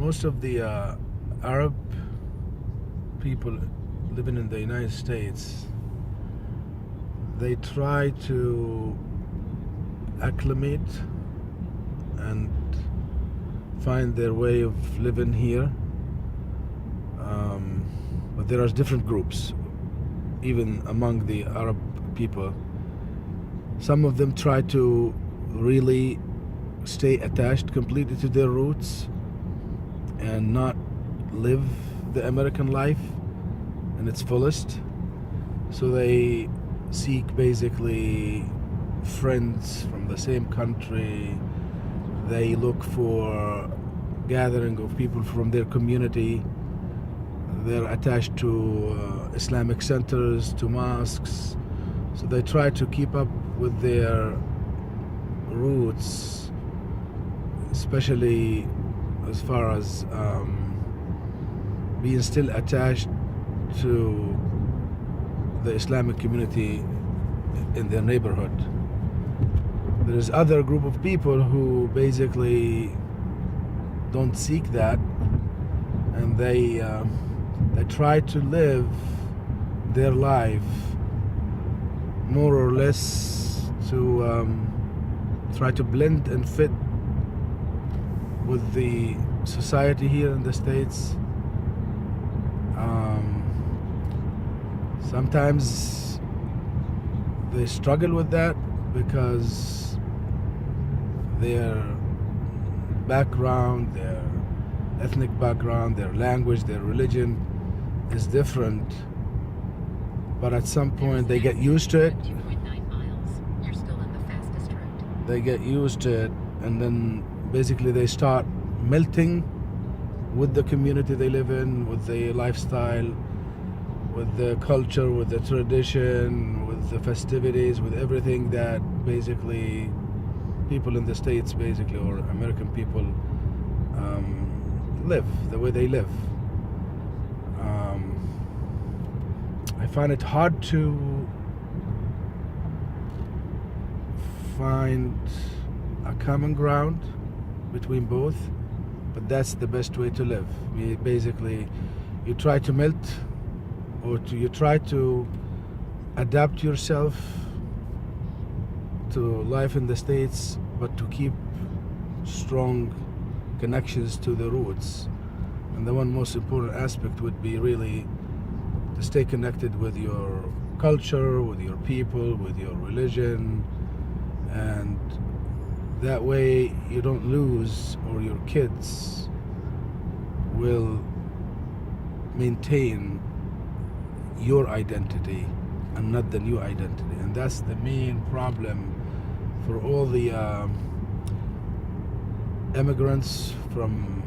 most of the Arab people living in the United States, they try to acclimate and find their way of living here. But there are different groups, even among the Arab people. Some of them try to really stay attached completely to their roots and not live the American life in its fullest. So they seek basically friends from the same country. They look for gathering of people from their community. They're attached to Islamic centers, to mosques. So they try to keep up with their roots, especially as far as being still attached to the Islamic community in their neighborhood. There is other group of people who basically don't seek that, and they try to live their life more or less to try to blend and fit with the society here in the States. Sometimes they struggle with that because their background, their ethnic background, their language, their religion is different. But at some point they get used to it. They get used to it, and then basically they start melting with the community they live in, with the lifestyle, with the culture, with the tradition, with the festivities, with everything that basically people in the States, basically, or American people live, the way they live. I find it hard to find a common ground between both, but that's the best way to live. You try to melt, or you try to adapt yourself to life in the States, but to keep strong connections to the roots. And the one most important aspect would be really to stay connected with your culture, with your people, with your religion, and that way you don't lose, or your kids will maintain your identity and not the new identity. And that's the main problem for all the immigrants from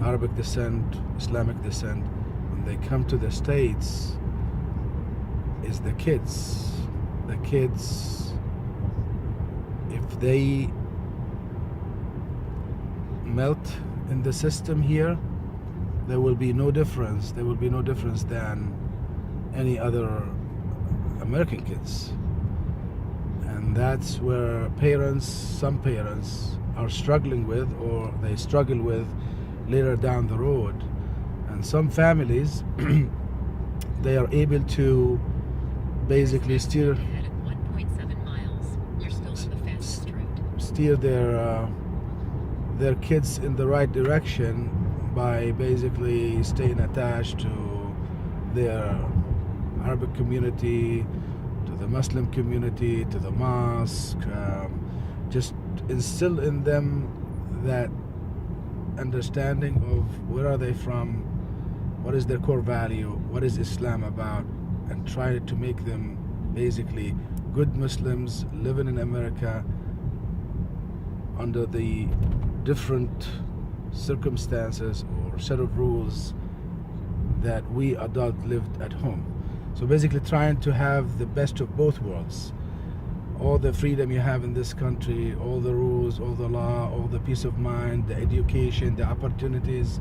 Arabic descent, Islamic descent. When they come to the States, is the kids. The kids, if they melt in the system here, there will be no difference. There will be no difference than any other American kids. And that's where some parents are struggling with, or they struggle with later down the road. And some families they are able to basically steer their kids in the right direction by basically staying attached to their Arabic community, to the Muslim community, to the mosque. Just instill in them that understanding of where are they from, what is their core value, what is Islam about, and try to make them basically good Muslims living in America under the different circumstances or set of rules that we adults lived at home. So basically trying to have the best of both worlds. All the freedom you have in this country, all the rules, all the law, all the peace of mind, the education, the opportunities,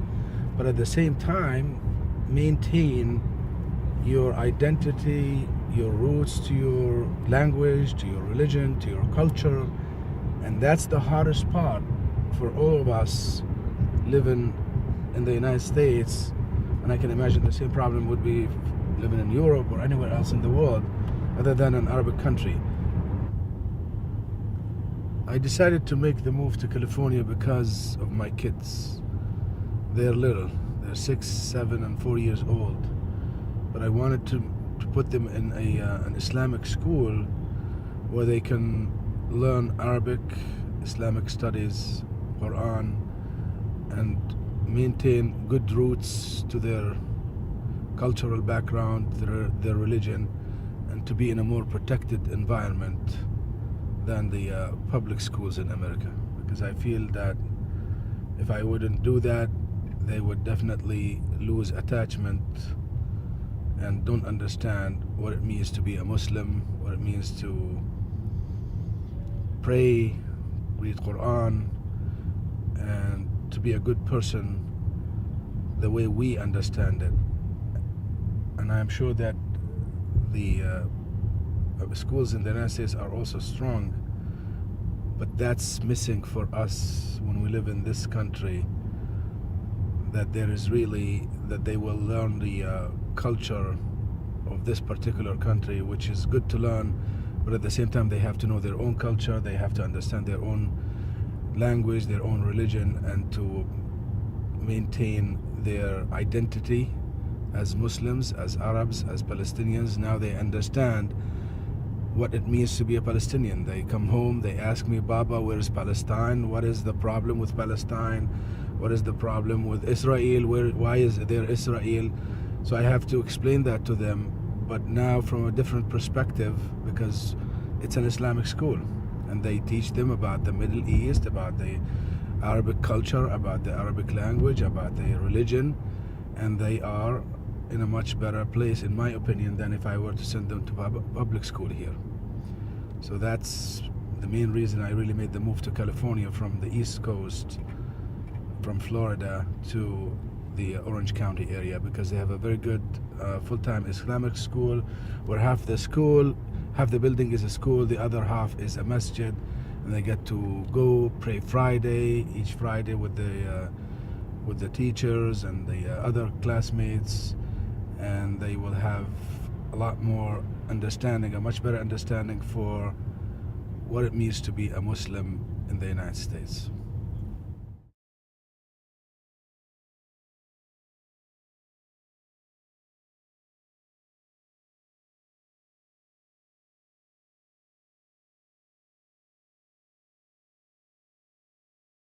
but at the same time maintain your identity, your roots, to your language, to your religion, to your culture. And that's the hardest part for all of us living in the United States, and I can imagine the same problem would be living in Europe or anywhere else in the world other than an Arabic country. I decided to make the move to California because of my kids. They're little. They're 6, 7, and 4 years old. But I wanted to put them in an Islamic school where they can learn Arabic, Islamic studies, Quran, and maintain good roots to their cultural background, their religion, and to be in a more protected environment than the public schools in America. Because I feel that if I wouldn't do that, they would definitely lose attachment and don't understand what it means to be a Muslim, what it means to pray, read Quran, and to be a good person the way we understand it. And I'm sure that the schools in the United States are also strong, but that's missing for us when we live in this country, that there is really, that they will learn the culture of this particular country, which is good to learn, but at the same time they have to know their own culture, they have to understand their own language, their own religion, and to maintain their identity as Muslims, as Arabs, as Palestinians. Now they understand what it means to be a Palestinian. They come home, they ask me, Baba, where is Palestine? What is the problem with Palestine? What is the problem with Israel? Why is there Israel? So I have to explain that to them, but now from a different perspective, because it's an Islamic school, and they teach them about the Middle East, about the Arabic culture, about the Arabic language, about the religion, and they are in a much better place, in my opinion, than if I were to send them to public school here. So that's the main reason I really made the move to California from the East Coast, from Florida to the Orange County area, because they have a very good full-time Islamic school where half the building is a school, the other half is a masjid, and they get to go pray each Friday with the teachers and the other classmates, and they will have a lot more understanding, a much better understanding for what it means to be a Muslim in the United States.